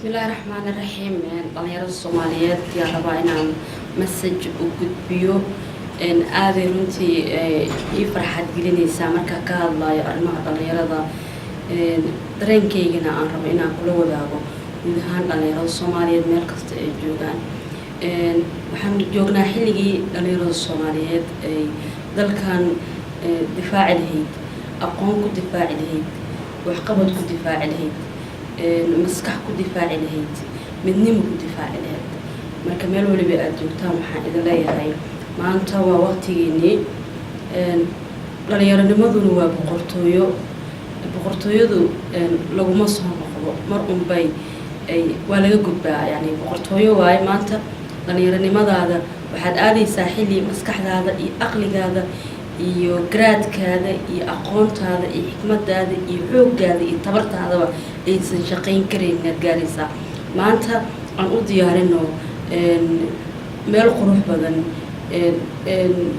بسم الله الرحمن الرحيم. dhalinyarada Soomaaliyeed yaa rabaa inaan message u gudbiyo aad runtii ii farxad gelinaysa marka ka hadlayo arrimaha dhalinyarada dareenkaygana aan rabo inaan kula wadaago guud ahaan dhalinyarada Soomaaliyeed meel kasta ay joogaan. waxaan joognaa xilligii dhalinyarada Soomaaliyeed ay dalkan difaaci lahayd, aqoon ku difaaci lahayd, waxqabad ku difaaci lahayd, maskax ku difaaci lahayd, midnimo ku difaaci lahayd. marka meel waliba aad joogtaan waxaan idin leeyahay maanta waa waqtigeennii. dhalinyaronimaduna waa boqortooyadu laguma soo noqdo mar unbay waa laga gudbaa, yani boqortooyo waaye maanta. dhalinyaronimadaada waxaad aadaysaa xilli maskaxdaada iyo aqligaada iyo garaadkaada iyo aqoontaada iyo xikmadaada iyo xooggaada iyo tabartaadaba aysan shaqayn karayn inaad gaaraysaa. maanta aan u diyaarino meel qurux badan,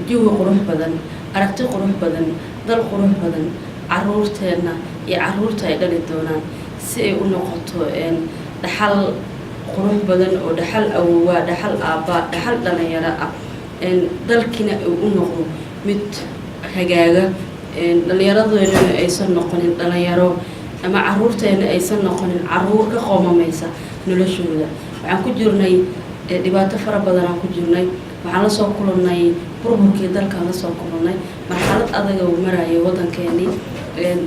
jawi qurux badan, aragti qurux badan, dal qurux badan, caruurteena iyo caruurta ay dhali doonaan si ay u noqoto dhaxal qurux badan oo dhaxal awowaa, dhaxal aabbaa, dhaxal dhalinyaro ah. dalkina uu u noqdo mid hagaaga. dhalinyaradeenna aysan noqonin dhalinyaro ama caruurteena aysan noqonin caruur ka qoomamaysa noloshooda. waxaan ku jirnay dhibaato fara badan aan ku jirnay. waxaan la soo kulannay burburkii dalkaan la soo kulannay, marxalad adag oo maraya waddankeennii.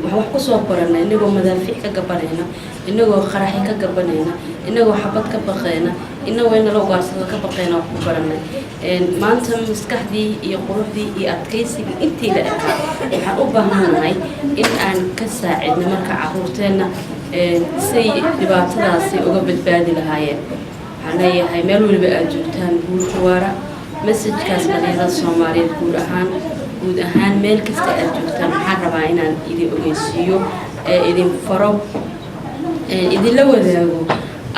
waxaan wax ku soo baranay inagoo madaafiic ka gabanayna, inagoo qaraxi ka gabanayna, inagoo xabad ka baqayna, inagoo inala ugaarsado ka baqayna wax ku baranay. maanta maskaxdii iyo quruxdii iyo adkaysigii intii la ekaa waxaan u baahanahay in aan ka saacidno marka caruurteenna say dhibaatadaasi uga badbaadi lahaayeen. waxaan leeyahay meel waliba aad joogtaan guul ku waara. messajkaas dhalinyarada Soomaaliyeed guud ahaan meel kasta aad joogtaan waxaan rabaa inaan idin ogeysiiyo, idin faro, idinla wadaago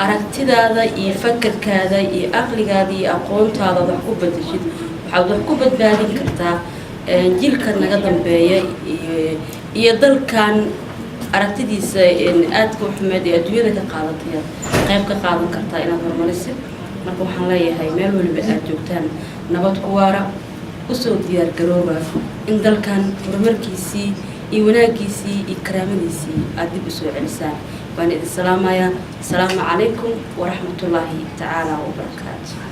aragtidaada iyo fakarkaada iyo aqligaada iyo aqoontaada wax ku badashid. waxaad wax ku badbaadin kartaa jilka naga dambeeya iyo dalkan aragtidiisa aadka u xumeed ee adduunyada ka qaadatay qayb ka qaadan kartaa inaad horumarisid. marka waxaan leeyahay meel waliba aad joogtaan nabad ku waara, usoo diyaar garooba in dalkan horumarkiisii iyo wanaagiisii iyo karaamadiisii aad dib usoo celisaan. waan idin salaamayaa. asalaamu calaykum waraxmatullaahi tacaala wabarakaatu.